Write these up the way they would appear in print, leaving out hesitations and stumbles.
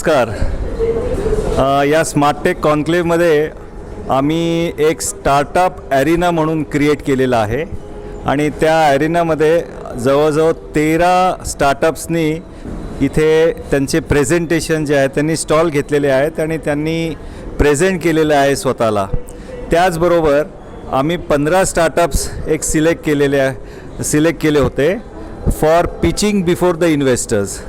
नमस्कार. या स्मार्टटेक कॉन्क्लेव्हमध्ये आम्ही एक स्टार्टअप ॲरिना म्हणून क्रिएट केलेला आहे आणि त्या ॲरिनामध्ये जवळजवळ 13 स्टार्टअप्सनी इथे त्यांचे प्रेझेंटेशन जे आहे त्यांनी स्टॉल घेतलेले आहेत आणि त्यांनी प्रेझेंट केलेलं आहे स्वतःला. त्याचबरोबर आम्ही 15 स्टार्टअप्स एक सिलेक्ट केले होते for pitching before the investors.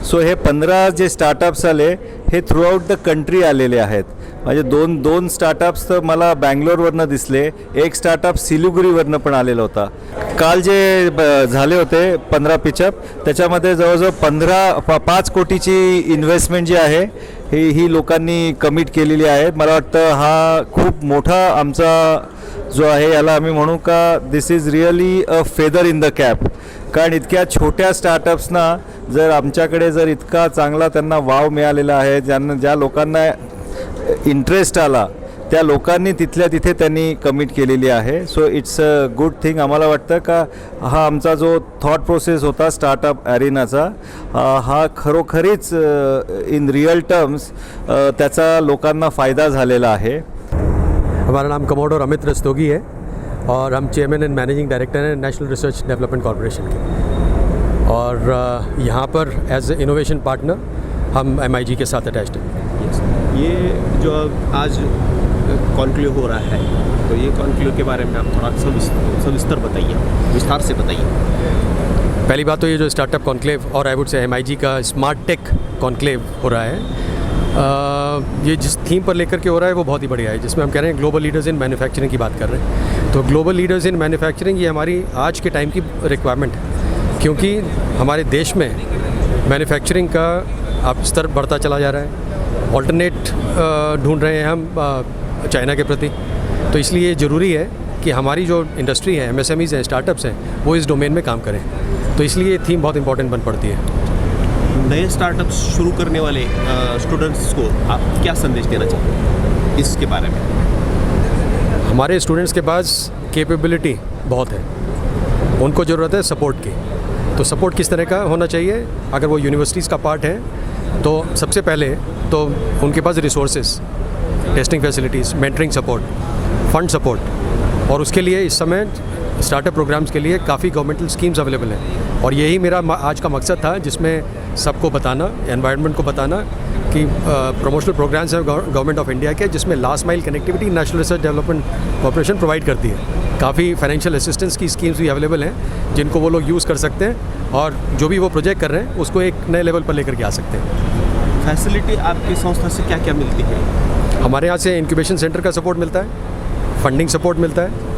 So हे 15 जे स्टार्टअप्स आले हे थ्रूआउट द कंट्री आलेले आहेत. म्हणजे दोन स्टार्टअप्स तर मला बँगलोरवरनं दिसले, एक स्टार्टअप सिलिगुरीवरनं पण आलेला होता. काल जे झाले होते 15 पिचअप त्याच्यामध्ये जवळजवळ 5 कोटीची इन्व्हेस्टमेंट जी आहे ही लोकांनी कमिट केलेली आहे. मला वाटतं हा खूप मोठा आमचा जो आहे याला आम्ही म्हणू का this is really a feather in the cap. कारण इतक्या छोट्या स्टार्टअप्सना जर आमच्याकडे जर इतका चांगला त्यांना वाव मिळालेला आहे, ज्या लोकांना इंटरेस्ट आला त्या लोकांनी तिथल्या तिथे त्यांनी कमिट केलेली आहे. So it's a good thing. आम्हाला वाटतं का हा आमचा जो थॉट प्रोसेस होता स्टार्टअप ॲरिनाचा हा खरोखरीच इन रियल टर्म्स त्याचा लोकांना फायदा झालेला आहे. हमारा नाम कमोडोर अमित रस्तोगी है और हम चेयरमैन एंड मैनेजिंग डायरेक्टर हैं नेशनल रिसर्च डेवलपमेंट कॉर्पोरेशन के. और यहाँ पर एज ए इनोवेशन पार्टनर हम MIG के साथ अटैच्ड हैं. ये जो आज कॉन्क्लेव हो रहा है, तो ये कॉन्क्लेव के बारे में आप थोड़ा विस्तार से बताइए. पहली बात तो ये जो स्टार्टअप कॉन्क्लेव और आई वुड से MIG का स्मार्ट टेक कॉन्क्लेव हो रहा है, ये जिस थीम पर लेकर के हो रहा है वो बहुत ही बढ़िया है, जिसमें हम कह रहे हैं ग्लोबल लीडर्स इन मैन्युफैक्चरिंग की बात कर रहे हैं. तो ग्लोबल लीडर्स इन मैन्युफैक्चरिंग ये हमारी आज के टाइम की रिक्वायरमेंट है, क्योंकि हमारे देश में मैन्युफैक्चरिंग का अब स्तर बढ़ता चला जा रहा है. ऑल्टरनेट ढूंढ रहे हैं हम चाइना के प्रति. तो इसलिए ज़रूरी है कि हमारी जो इंडस्ट्री है, MSMEs हैं, स्टार्टअप्स हैं, वो इस डोमेन में काम करें. तो इसलिए ये थीम बहुत इंपॉर्टेंट बन पड़ती है. नए स्टार्टअप्स शुरू करने वाले स्टूडेंट्स को आप क्या संदेश देना चाहते हैं इसके बारे में? हमारे स्टूडेंट्स के पास कैपेबिलिटी बहुत है, उनको ज़रूरत है सपोर्ट की. तो सपोर्ट किस तरह का होना चाहिए? अगर वो यूनिवर्सिटीज़ का पार्ट है तो सबसे पहले तो उनके pass resources, testing facilities, mentoring support, fund support, और उसके लिए इस समय स्टार्टअप प्रोग्राम्स के लिए काफ़ी गवर्नमेंटल स्कीम्स अवेलेबल हैं. और यही मेरा आज का मकसद था, जिसमें सबको बताना, एनवायरनमेंट को बताना कि प्रमोशनल प्रोग्राम्स हैं गवर्नमेंट ऑफ इंडिया के, जिसमें लास्ट माइल connectivity national research development corporation provide करती है. काफ़ी फाइनेंशियल असिस्टेंस की स्कीम्स भी अवेलेबल हैं जिनको वो लोग यूज़ कर सकते हैं और जो भी वो प्रोजेक्ट कर रहे हैं उसको एक नए लेवल पर लेकर के आ सकते हैं. फैसिलिटी आपकी संस्था से क्या क्या मिलती है? हमारे यहाँ से इंक्यूबेशन सेंटर का सपोर्ट मिलता है, फंडिंग सपोर्ट मिलता है,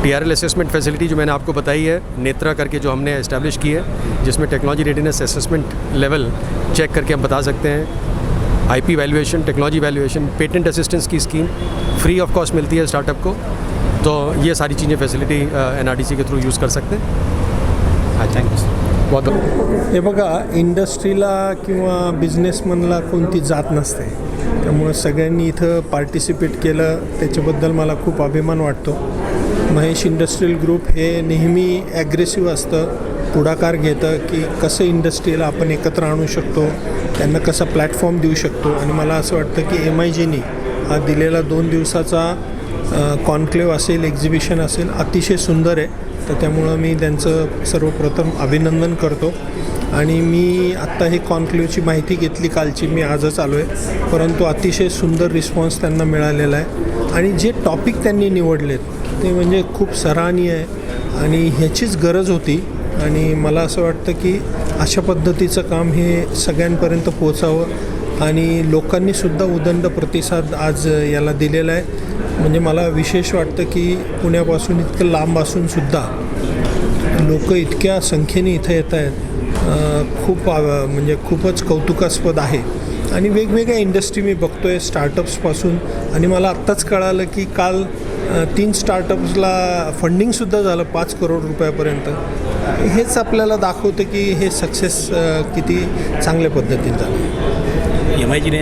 TRL असेसमेंट फैसिलिटी जो मैंने आपको बताई है, नेत्रा करके जो हमने इस्टेब्लिश की है, जिसमें technology readiness assessment level check करके हम बता सकते हैं, IP valuation, technology valuation, patent assistance की स्कीम फ्री ऑफ कॉस्ट मिलती है स्टार्टअप को. तो ये सारी चीज़ें फैसिलिटी NRDC के थ्रू यूज़ कर सकते हैं. हाँ, थँक्यू सर. बहुत हे बघा, इंडस्ट्रीला किंवा बिझनेसमनला कोणती जात नसते, त्यामुळे सगळ्यांनी इथं पार्टिसिपेट केलं त्याच्याबद्दल मला खूप अभिमान वाटतो. महेश इंडस्ट्रियल ग्रुप हे नेहमी ॲग्रेसिव्ह असतं, पुढाकार घेतं की कसं इंडस्ट्रीला आपण एकत्र आणू शकतो, त्यांना कसा प्लॅटफॉर्म देऊ शकतो. आणि मला असं वाटतं की MIGनी हा दिलेला 2 दिवसाचा कॉन्क्लेव असेल, एक्झिबिशन असेल, अतिशय सुंदर आहे. तर त्यामुळं मी त्यांचं सर्वप्रथम अभिनंदन करतो. आणि मी आत्ता हे कॉन्क्लेवची माहिती घेतली कालची, मी आजच आलो आहे, परंतु अतिशय सुंदर रिस्पॉन्स त्यांना मिळालेला आहे. आणि जे टॉपिक त्यांनी निवडलेत ते म्हणजे खूप सराहनीय आहे आणि ह्याचीच गरज होती. आणि मला असं वाटतं की अशा पद्धतीचं काम हे सगळ्यांपर्यंत पोचावं आणि लोकांनीसुद्धा उदंड प्रतिसाद आज याला दिलेला आहे. म्हणजे मला विशेष वाटतं की पुण्यापासून इतकं लांब असूनसुद्धा लोक इतक्या संख्येने इथं येत आहेत, म्हणजे खूपच कौतुकास्पद आहे. आणि वेगवेगळ्या इंडस्ट्री मी बघतो आहे स्टार्टअप्सपासून. आणि मला आत्ताच कळालं की काल 3 स्टार्टअप्सला फंडिंगसुद्धा झालं 5 करोड रुपयापर्यंत. हेच आपल्याला दाखवतं की हे सक्सेस किती चांगल्या पद्धतीने झालं. MIGने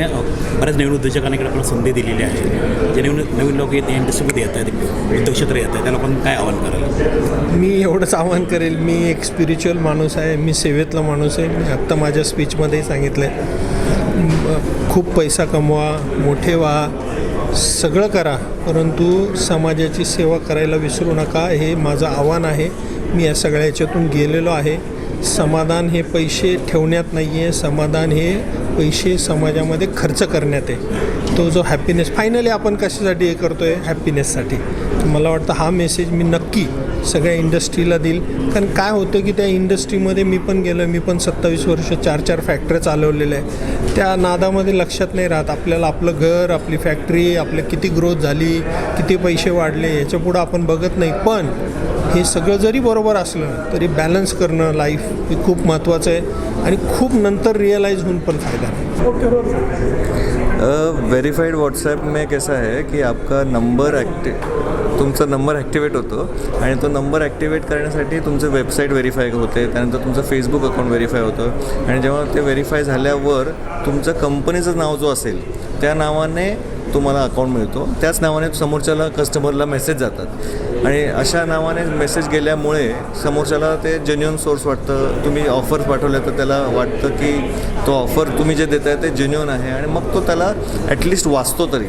बऱ्याच नवीन उद्योजकांना इकडे आपल्याला संधी दिलेली आहे. जे नवीन लोक येते इंडस्ट्रीमध्ये येत आहेत, उद्योग क्षेत्र येत आहे, त्या लोकांना काय आव्हान कराल? मी एवढंच आवाहन करेल, मी एक स्पिरिच्युअल माणूस आहे, मी सेवेतला माणूस आहे. मी आत्ता माझ्या स्पीचमध्येही सांगितलं आहे, खूप पैसा कमवा, मोठे व्हा, सगळं करा, परंतु समाजाची सेवा करायला विसरू नका. हे माझं आव्हान आहे. मी या सगळ्या याच्यातून गेलेलो आहे. समाधान हे पैसे ठेवण्यात नाही आहे, समाधान हे पैसे समाजामध्ये खर्च करण्यात आहे. तो जो हॅपीनेस फायनली आपण कशासाठी हे करतो आहे, हॅपीनेससाठी. मला वाटतं हा मेसेज मी नक्की सगळ्या इंडस्ट्रीला देईल. कारण काय होतं की त्या इंडस्ट्रीमध्ये मी पण गेलो, मी पण 27 वर्ष 4 फॅक्टऱ्या चालवलेल्या आहे. त्या नादामध्ये लक्षात नाही राहत आपल्याला आपलं घर, आपली फॅक्टरी, आपल्या किती ग्रोथ झाली, किती पैसे वाढले, याच्या पुढं आपण बघत नाही. पण हे सगळं जरी बरोबर असलं तरी बॅलन्स करणं लाईफ हे खूप महत्त्वाचं आहे आणि खूप नंतर रिअलाइज होऊन पण फायदा आहे. वेरीफाईड व्हॉट्सॲप में कैसा है कि आपका नंबर तुमचा नंबर ॲक्टिवेट होतो आणि तो नंबर ॲक्टिवेट करण्यासाठी तुमचं वेबसाईट व्हेरीफाय होते, त्यानंतर तुमचं फेसबुक अकाउंट व्हेरीफाय होतं आणि जेव्हा ते व्हेरीफाय झाल्यावर तुमचं कंपनीचं नाव जो असेल त्या नावाने तुम्हाला अकाउंट मिळतो. त्याच नावाने समोरच्याला कस्टमरला मेसेज जातात आणि अशा नावाने मेसेज गेल्यामुळे समोरच्याला ते जेन्युइन सोर्स वाटतं. तुम्ही ऑफर्स पाठवल्या तर त्याला वाटतं की तो ऑफर तुम्ही जे देत आहे ते जेन्युइन आहे आणि मग तो त्याला ॲटलिस्ट वाचतो तरी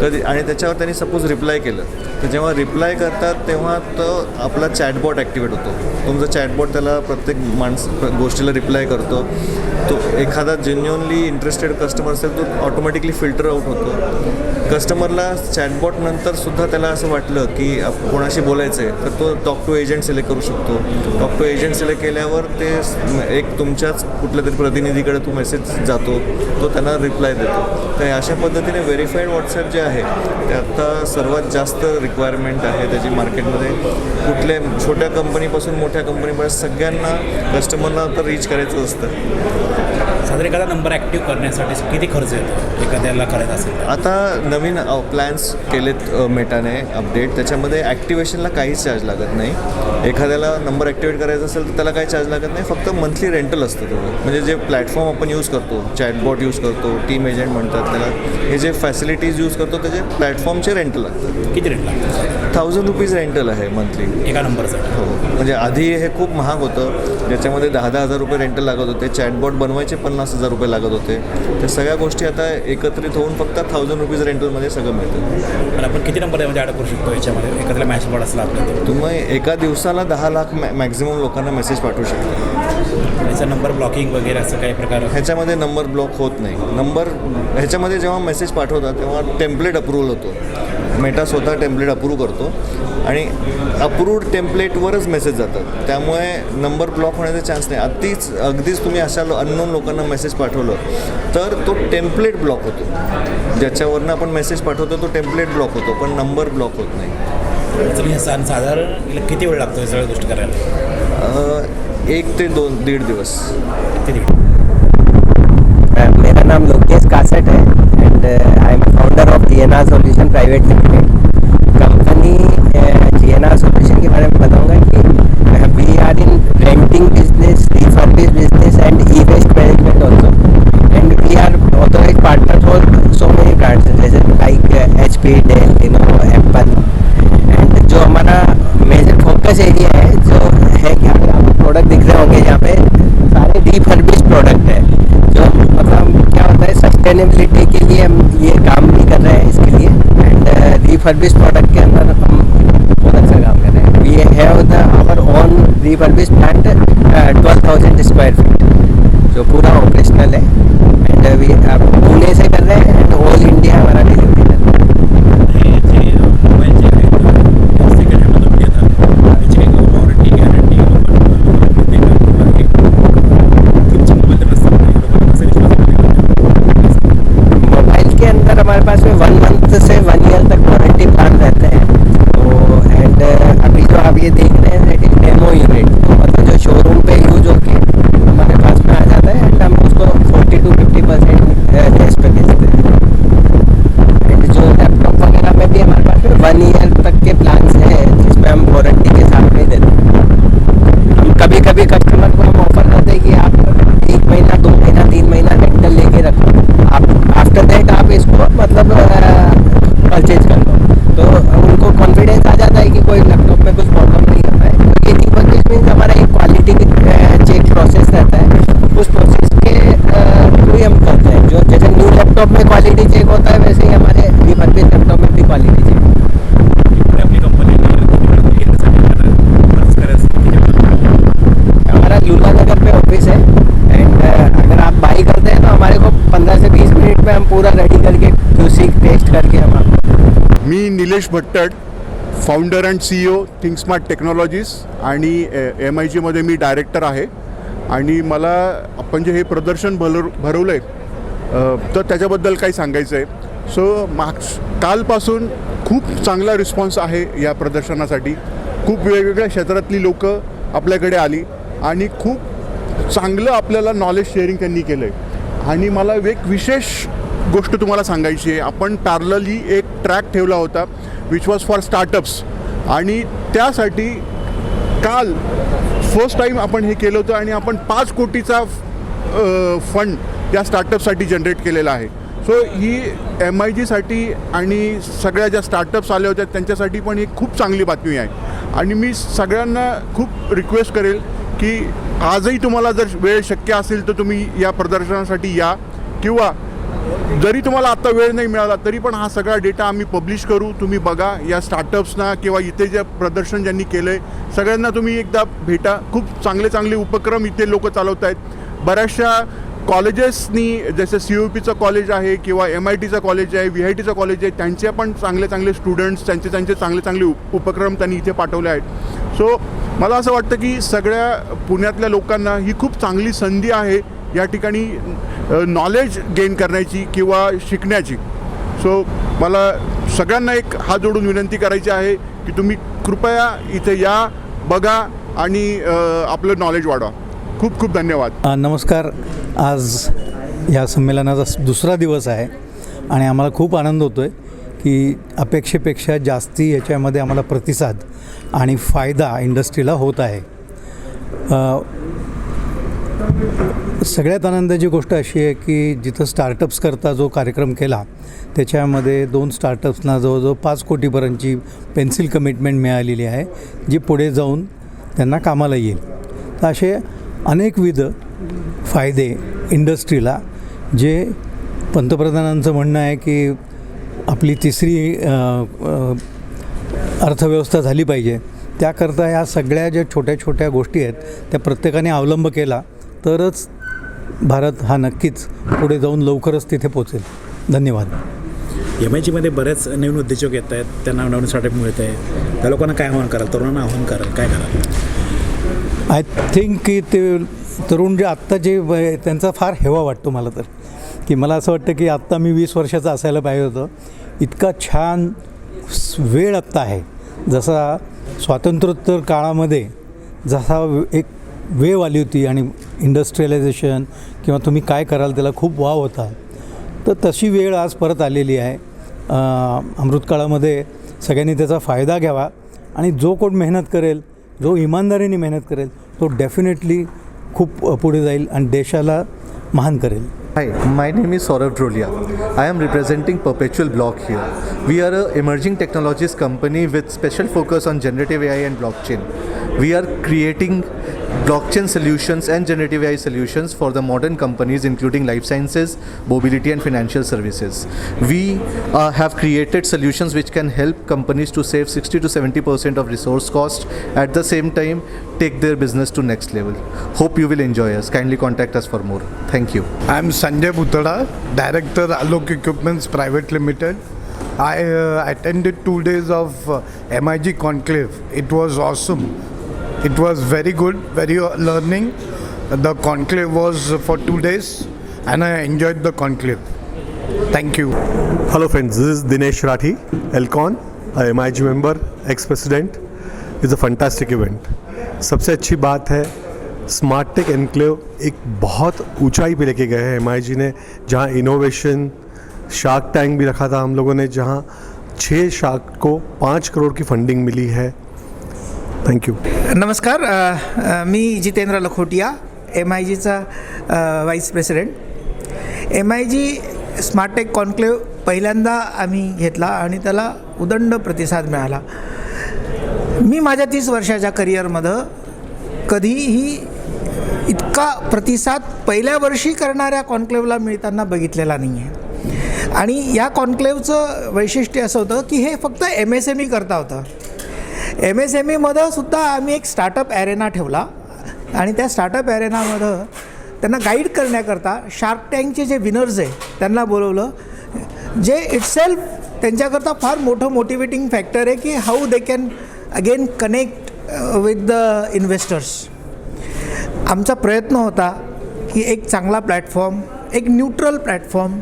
कधी. आणि त्याच्यावर त्यांनी सपोज रिप्लाय केलं तर जेव्हा रिप्लाय करतात तेव्हा तो आपला चॅटबॉट ॲक्टिवेट होतो. तुमचा चॅटबॉट त्याला प्रत्येक गोष्टीला रिप्लाय करतो. तो एखादा जेन्युअनली इंटरेस्टेड कस्टमर असेल तो ऑटोमॅटिकली फिल्टर आउट होतो. कस्टमरला चॅटबॉट नंतरसुद्धा त्याला असं वाटलं की कोणाशी बोलायचं आहे तर तो टॉक टू एजंट सिलेक्ट करू शकतो. टॉक टू एजंट सिलेक्ट केल्यावर ते एक तुमच्याच कुठल्या तरी प्रतिनिधीकडे तो मेसेज जातो, तो त्यांना रिप्लाय देतो. तर अशा पद्धतीने व्हेरीफाईड व्हॉट्सॲप जे आहे ते आत्ता सर्वात जास्त रिक्वायरमेंट आहे त्याची मार्केटमध्ये. कुठल्या छोट्या कंपनीपासून मोठ्या कंपनीपर्यंत सगळ्यांना कस्टमरला तर रीच करायचं असतं. साधारण एखादा नंबर ॲक्टिव्ह करण्यासाठी किती खर्च येतो एखाद्याला करायचं असेल? आता नवीन प्लॅन्स केलेत मेटाने अपडेट, त्याच्यामध्ये ॲक्टिवेशनला काहीच चार्ज लागत नाही. एखाद्याला नंबर ॲक्टिवेट करायचा असेल तर त्याला काही चार्ज लागत नाही, फक्त मंथली रेंटल असतं तेवढं. म्हणजे जे प्लॅटफॉर्म आपण यूज करतो, चॅटबॉट यूज करतो, टीम एजंट म्हणतात त्याला, हे जे फॅसिलिटीज यूज करतो त्याचे प्लॅटफॉर्मचे रेंटल लागतात. किती रेंट लागतं? 1000 रुपीज रेंटल आहे मंथली एका नंबरसाठी. हो, म्हणजे आधी हे खूप महाग होतं, ज्याच्यामध्ये 10,000 रुपये रेंटल लागत होते. चॅटबॉट बनवायचे 50,000 रुपये लागत होते. त्या सगळ्या गोष्टी आता एकत्रित होऊन फक्त 1000 रुपीज रेंटलमध्ये सगळं मिळतं. पण आपण किती नंबर म्हणजे ॲड करू शकतो याच्यामध्ये एखाद्याला मॅसेज पड असला आपल्याला? तुम्ही एका दिवसाला 10 लाख मॅक्झिमम लोकांना मेसेज पाठवू शकता. याचा नंबर ब्लॉकिंग वगैरे असं काही प्रकार? ह्याच्यामध्ये नंबर ब्लॉक होत नाही. नंबर ह्याच्यामध्ये जेव्हा मेसेज पाठवतात तेव्हा टेम्पलेट अप्रूव्हल होतो. मेटा स्वतः टेम्पलेट अप्रूव्ह करतो आणि अप्रूव्ड टेम्पलेटवरच मेसेज जातात. त्यामुळे नंबर ब्लॉक होण्याचा चान्स नाही. अगदीच तुम्ही अशा अननोन लोकांना मेसेज पाठवलं तर तो टेम्पलेट ब्लॉक होतो. ज्याच्यावरनं आपण मेसेज पाठवतो तो टेम्पलेट ब्लॉक होतो, पण नंबर ब्लॉक होत नाही. तुम्ही हे साधारण किती वेळ लागतो या सगळ्या गोष्टी करायला? 1 ते 1.5 दिवस. किती? मेरा नाम लोकेश कासट है and I am founder of GNR solution private limited company. GNR solution के बारे में बताऊंगा कि we are in renting business, refurbish business and e waste management also and we are authorise partner for so many brands जैसे like HP, Dell, Lenovo, Apple. And जो हमारा major focus area है जो है कि अगर आपको प्रोडक्ट दिख रहे होंगे यहाँ पे सारे रिफर्बिश प्रोडक्ट है. जो मतलब क्या होता है सस्टेनेबिलिटी के लिए हम ये काम भी कर रहे हैं इसके लिए. एंड रिफर्बिश प्रोडक्ट के अंदर हम बहुत अच्छा काम कर रहे हैं. We have the our own refurbish plant 12,000 square feet जो पूरा ऑपरेशनल है. एंड वी पुणे से कर रहे हैं एंड ऑल इंडिया हमारा डिलीवरी कर रहे हैं. हे जे मोबाईल जे आहेत सेकंड हँडमध्ये येतात त्याची काही वॉरंटी गॅरंटी तुमच्या मोबाईल मोबाइल के अंदर हमारे पास में 1 मंथ से 1 ईयर तक वारंटी प्लान रहते हैं. तो एंड अभी जो आप ये देख रहे हैं दैट इज डेमो यूनिट. तो मतलब जो शोरूम पे यूज लूला नगर पे ऑफिस है एंड अगर आप बाई करते हैं तो हमारे को 15 से 20 मिनट में हम पूरा रेडी करके QC टेस्ट करके हम आपको मी Nilesh Bhattad, founder and CEO ThinkSmart technologies आणि MIGमध्ये मी डायरेक्टर आहे. आणि मला आपण जे हे प्रदर्शन भरवलं आहे तर त्याच्याबद्दल काही सांगायचं आहे. सो कालपासून खूप चांगला रिस्पॉन्स आहे या प्रदर्शनासाठी. खूप वेगवेगळ्या क्षेत्रातली लोकं आपल्याकडे आली आणि खूप चांगलं आपल्याला नॉलेज शेअरिंग त्यांनी केलं आहे. आणि मला एक विशेष गोष्ट तुम्हाला सांगायची आहे. आपण पॅरलली एक ट्रॅक ठेवला होता विच वॉज फॉर स्टार्टअप्स आणि त्यासाठी काल फर्स्ट टाईम आपण हे केलं होतं आणि आपण 5 कोटीचा फंड या स्टार्टअपसाठी जनरेट केलेला आहे. सो ही MIGसाठी आणि सगळ्या ज्या स्टार्टअप्स आल्या होत्या त्यांच्यासाठी पण ही खूप चांगली बातमी आहे. आणि मी सगळ्यांना खूप रिक्वेस्ट करेल की आजही तुम्हाला जर वेळ शक्य असेल तर तुम्ही या प्रदर्शनासाठी या, किंवा जरी तुम्हाला आत्ता वेळ नाही मिळाला तरी पण हा सगळा डेटा आम्ही पब्लिश करू. तुम्ही बघा या स्टार्टअप्सना किंवा इथे जे प्रदर्शन ज्यांनी केलं आहे सगळ्यांना तुम्ही एकदा भेटा. खूप चांगले चांगले उपक्रम इथे लोक चालवत आहेत. बऱ्याचशा कॉलेजेसनी जसं CUEPचं कॉलेज आहे किंवा MITचं कॉलेज आहे, VITचं कॉलेज आहे, त्यांचे पण चांगले चांगले स्टुडंट्स त्यांचे चांगले चांगले उपक्रम त्यांनी इथे पाठवले आहेत. सो मला असं वाटतं की सगळ्या पुण्यातल्या लोकांना ही खूप चांगली संधी आहे या ठिकाणी नॉलेज गेन करण्याची किंवा शिकण्याची. सो मला सगळ्यांना एक हात जोडून विनंती करायची आहे की तुम्ही कृपया इथे या, बघा आणि आपलं नॉलेज वाढवा. खूप खूप धन्यवाद. नमस्कार. आज या संमेलनाचा दुसरा दिवस आहे आणि आम्हाला खूप आनंद होतो आहे की अपेक्षेपेक्षा जास्ती याच्यामध्ये आम्हाला प्रतिसाद आणि फायदा इंडस्ट्रीला होत आहे. सगळ्यात आनंदाची गोष्ट अशी आहे की जिथं स्टार्टअप्सकरता जो कार्यक्रम केला त्याच्यामध्ये 2 स्टार्टअप्सना जवळजवळ 5 कोटीपर्यंतची पेन्सिल कमिटमेंट मिळालेली आहे जी पुढे जाऊन त्यांना कामाला येईल. तर असे अनेकविध फायदे इंडस्ट्रीला, जे पंतप्रधानांचं म्हणणं आहे की आपली तिसरी अर्थव्यवस्था झाली पाहिजे, त्याकरता या सगळ्या ज्या छोट्या छोट्या गोष्टी आहेत त्या प्रत्येकाने अवलंब केला तरच भारत हा नक्कीच पुढे जाऊन लवकरच तिथे पोचेल. धन्यवाद. MIGमध्ये बरेच नवीन उद्योजक येत आहेत, त्यांना नवीन स्टार्टअप मिळत आहे. त्या लोकांना काय आव्हान कराल, तरुणांना आव्हान कराल, काय कराल? आय थिंक की ते तरुण जे आत्ता जे त्यांचा फार हेवा वाटतो मला तर, की मला असं वाटतं की आत्ता मी 20 वर्षाचा असायला पाहिजे होतं. इतका छान वेळ आत्ता आहे. जसा स्वातंत्र्योत्तर काळामध्ये जसा एक वेव आली होती आणि इंडस्ट्रियलायझेशन किंवा तुम्ही काय कराल त्याला खूप वाव होता, तर तशी वेळ आज परत आलेली आहे. अमृतकाळामध्ये सगळ्यांनी त्याचा फायदा घ्यावा आणि जो कोण मेहनत करेल, जो इमानदारीने मेहनत करेल तो डेफिनेटली खूप पुढे जाईल आणि देशाला महान करेल. Hi, my name is Saurav Drolia. I am representing Perpetual Block here. We are an emerging technologies company with special focus on generative AI and blockchain. We are creating blockchain solutions and generative AI solutions for the modern companies including life sciences, mobility and financial services. We have created solutions which can help companies to save 60 to 70% of resource cost, at the same time take their business to next level. Hope you will enjoy us. Kindly contact us for more. Thank you. I am Sanjay Bhutada, Director Alok Equipments Private Limited. I attended 2 days of MIG Conclave. It was awesome. It was very good, very learning. The conclave was for 2 days and I enjoyed the conclave. Thank you. Hello friends, this is Dinesh Rathi, Elcon, a MIG member, ex-president. It's a fantastic event. सबसे अच्छी बात है smart take enclave एक बहुत ऊंचाई पे लेके गए हैं MIG ने, जहाँ इनोवेशन, शार्क टैंक भी रखा था हम लोगों ने, जहाँ 6 शार्क को 5 करोड़ की फंडिंग मिली है. थँक्यू. नमस्कार. मी जितेंद्र लखोटिया, MIGचा vice president. MIG smart tech conclave पहिल्यांदा आम्ही घेतला आणि त्याला उदंड प्रतिसाद मिळाला. मी माझ्या 30 वर्षाच्या करिअरमध्ये कधीही इतका प्रतिसाद पहिल्या वर्षी करणाऱ्या कॉन्क्लेवला मिळताना बघितलेला नाही आहे. आणि या कॉन्क्लेवचं वैशिष्ट्य असं होतं की हे फक्त MSME करता होतं. MSMEमध्ये सुद्धा आम्ही एक स्टार्टअप ॲरेना ठेवला. आणि त्या स्टार्टअप ॲरेनामध्ये त्यांना गाईड करण्याकरता शार्क टँकचे जे विनर्स आहे त्यांना बोलवलं, जे इटसेल्फ त्यांच्याकरता फार मोठं मोटिवेटिंग फॅक्टर आहे की how they can again connect with the investors. आमचा प्रयत्न होता की एक चांगला प्लॅटफॉर्म, एक न्यूट्रल प्लॅटफॉर्म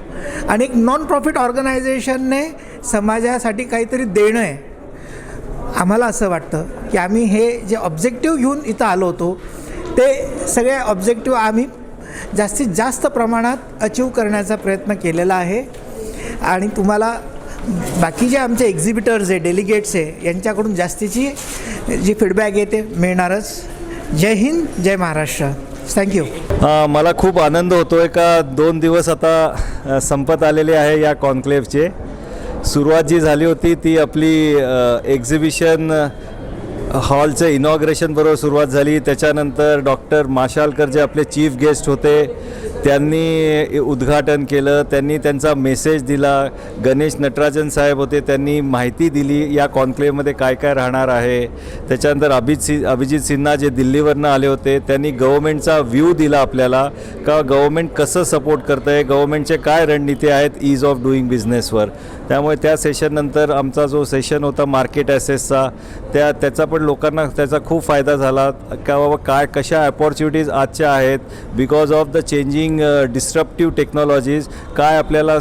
आणि एक नॉन प्रॉफिट ऑर्गनायझेशनने समाजासाठी काहीतरी देणं आहे. आम्हाला असं वाटतं की आम्ही हे जे ऑब्जेक्टिव्ह घेऊन इथं आलो होतो ते सगळे ऑब्जेक्टिव्ह आम्ही जास्तीत जास्त प्रमाणात अचीव करण्याचा प्रयत्न केलेला आहे. आणि तुम्हाला बाकी जे आमचे एक्झिबिटर्स आहे, डेलिगेट्स आहे, यांच्याकडून जास्तीची जी फीडबॅक आहे ते मिळणारच. जय हिंद, जय महाराष्ट्र. थँक्यू. मला खूप आनंद होतो आहे का 2 दिवस आता संपत आलेले आहे या कॉन्क्लेव्हचे. सुरुवात जी झाली होती ती आपली एक्झिबिशन हॉलचं इनॉग्रेशन बरोबर सुरुवात झाली. त्याच्यानंतर डॉक्टर माशालकर जे आपले चीफ गेस्ट होते त्यांनी उद्घाटन केलं, त्यांनी त्यांचा मेसेज दिला. गणेश नटराजन साहेब होते, त्यांनी माहिती दिली या कॉन्क्लेव्हमध्ये काय काय राहणार आहे. त्याच्यानंतर अभिजित सिन्हा जे दिल्लीवरनं आले होते त्यांनी गव्हर्मेंटचा व्ह्यू दिला आपल्याला का गव्हर्मेंट कसं सपोर्ट करतं आहे, गव्हर्मेंटचे काय रणनीती आहेत ईज ऑफ डुईंग बिझनेसवर. त्यामुळे त्या सेशननंतर आमचा जो सेशन होता मार्केट ॲसेसचा त्याचा पण लोकांना त्याचा खूप फायदा झाला का बाबा कशा अपॉर्च्युनिटीज आजच्या आहेत because of the changing disruptive technologies, काय आपल्याला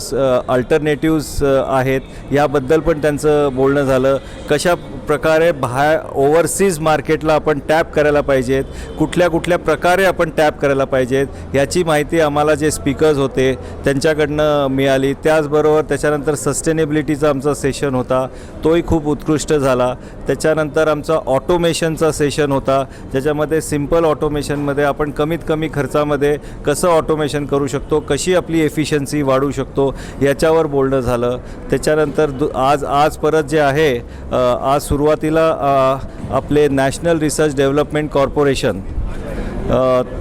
अल्टरनेटिव्स आहेत याबद्दल पण त्यांचं बोलणं झालं. कशा प्रकारे ओव्हरसीज मार्केटला आपण टॅप करायला पाहिजेत, कुठल्या कुठल्या प्रकारे आपण टॅप करायला पाहिजेत याची माहिती आम्हाला जे स्पीकर्स होते त्यांच्याकडनं मिळाली. त्याचबरोबर त्याच्यानंतर सस्टेनेबिलिटीचा आमचा सेशन होता, तोही खूप उत्कृष्ट झाला. त्याच्यानंतर आमचा ऑटोमेशनचा सेशन होता ज्याच्यामध्ये सिम्पल ऑटोमेशनमध्ये आपण कमीत कमी खर्चामध्ये कसं ऑटोमेशन करू शकतो, कशी आपली एफिशियन्सी वाढवू शकतो याच्यावर बोलणं झालं. त्याच्यानंतर आज परत जे आहे आज सुरुवातीला आपले नॅशनल रिसर्च डेव्हलपमेंट कॉर्पोरेशन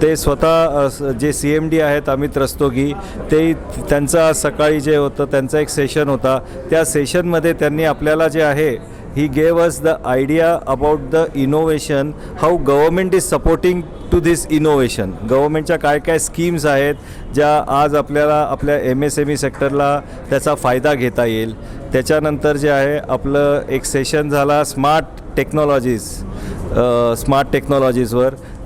ते स्वतः जे CMD आहेत अमित रस्तोगी, ते त्यांचं आज सकाळी जे होतं त्यांचा एक सेशन होता. त्या सेशनमध्ये त्यांनी आपल्याला जे आहे he gave us the idea about the innovation, how government is supporting to this innovation. गव्हर्मेंटच्या काय काय स्कीम्स आहेत ज्या आज आपल्याला आपल्या MSME सेक्टरला त्याचा फायदा घेता येईल. त्याच्यानंतर जे आहे आपलं एक सेशन झाला स्मार्ट टेक्नॉलॉजीजवर.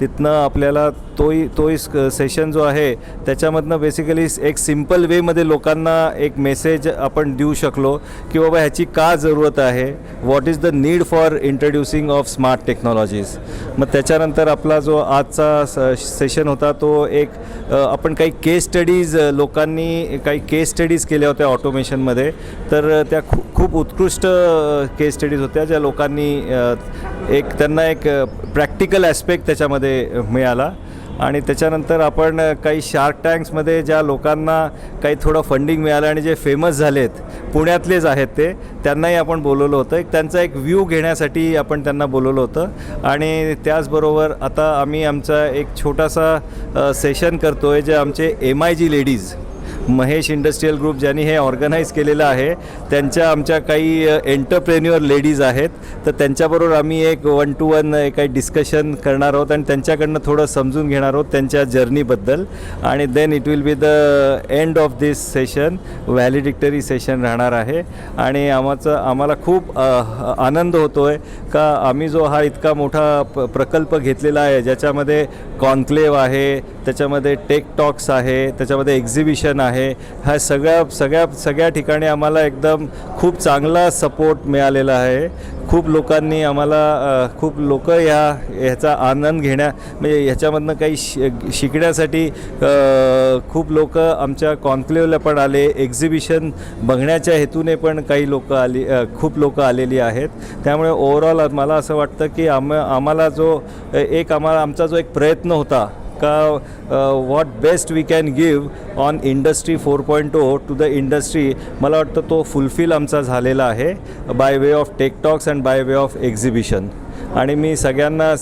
तिथनं आपल्याला तोही सेशन जो आहे त्याच्यामधनं बेसिकली एक सिम्पल वेमध्ये लोकांना एक मेसेज आपण देऊ शकलो की बाबा ह्याची का जरूरत आहे, what is the need for introducing of smart technologies. मग त्याच्यानंतर आपला जो आजचा सेशन होता तो एक आपण काही केस स्टडीज लोकांनी काही केस स्टडीज केल्या होत्या ऑटोमेशनमध्ये. तर त्या खूप उत्कृष्ट केस स्टडीज होत्या ज्या लोकांनी त्यांना एक प्रॅक्टिकल ॲस्पेक्ट त्याच्यामध्ये मिळाला. आणि त्याच्यानंतर आपण काही शार्क टँक्समध्ये ज्या लोकांना काही थोडं फंडिंग मिळालं आणि जे फेमस झालेत पुण्यातलेच आहेत त्यांनाही आपण बोलवलं होतं. त्यांचा एक व्ह्यू घेण्यासाठी आपण त्यांना बोलवलं होतं. आणि त्याचबरोबर आता आम्ही आमचा एक छोटासा सेशन करतो आहे जे आमचे MIG ladies Mahesh industrial group ज्यांनी हे ऑर्गनाईज केलेलं आहे त्यांच्या आमच्या काही एंटरप्रेन्युअर लेडीज आहेत. तर त्यांच्याबरोबर आम्ही एक 1-to-1 काही डिस्कशन करणार आहोत आणि त्यांच्याकडनं थोडं समजून घेणार आहोत त्यांच्या जर्नीबद्दल. आणि then it will be the end of this session, valedictory session राहणार आहे. आणि आम्हाला खूप आनंद होतो आहे का आम्ही जो हा इतका मोठा प्रकल्प घेतलेला आहे ज्याच्यामध्ये कॉन्क्लेव्ह आहे, त्याच्यामध्ये टेक टॉक्स आहे, त्याच्यामध्ये एक्झिबिशन आहे, ह्या सगळ्या ठिकाणी आम्हाला एकदम खूप चांगला सपोर्ट मिळालेला आहे. खूप लोकांनी खूप लोक ह्याचा आनंद म्हणजे ह्याच्यामधनं काही शिकण्यासाठी खूप लोक आमच्या कॉन्क्लेव्हला पण आले, एक्झिबिशन बघण्याच्या हेतूने पण काही खूप लोक आलेली आहेत. त्यामुळे ओव्हरऑल मला असं वाटतं की आमचा जो एक प्रयत्न होता का what best we can give on industry 4.0 to the industry, मला वाटतं तो फुलफिल आमचा झालेला आहे by way of tech talks and by way of exhibition. आणि मी सगळ्यांना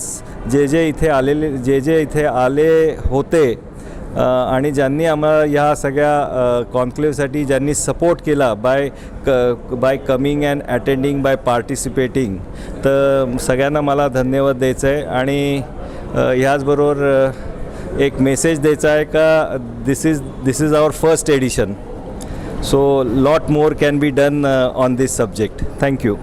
जे इथे आले होते आणि ज्यांनी आम्हाला ह्या सगळ्या कॉन्क्लेव्हसाठी ज्यांनी सपोर्ट केला bye coming and attending, by participating, तर सगळ्यांना मला धन्यवाद द्यायचं आहे. आणि ह्याचबरोबर एक मेसेज द्यायचा आहे का this is our first edition. So lot more can be done on this subject. Thank you.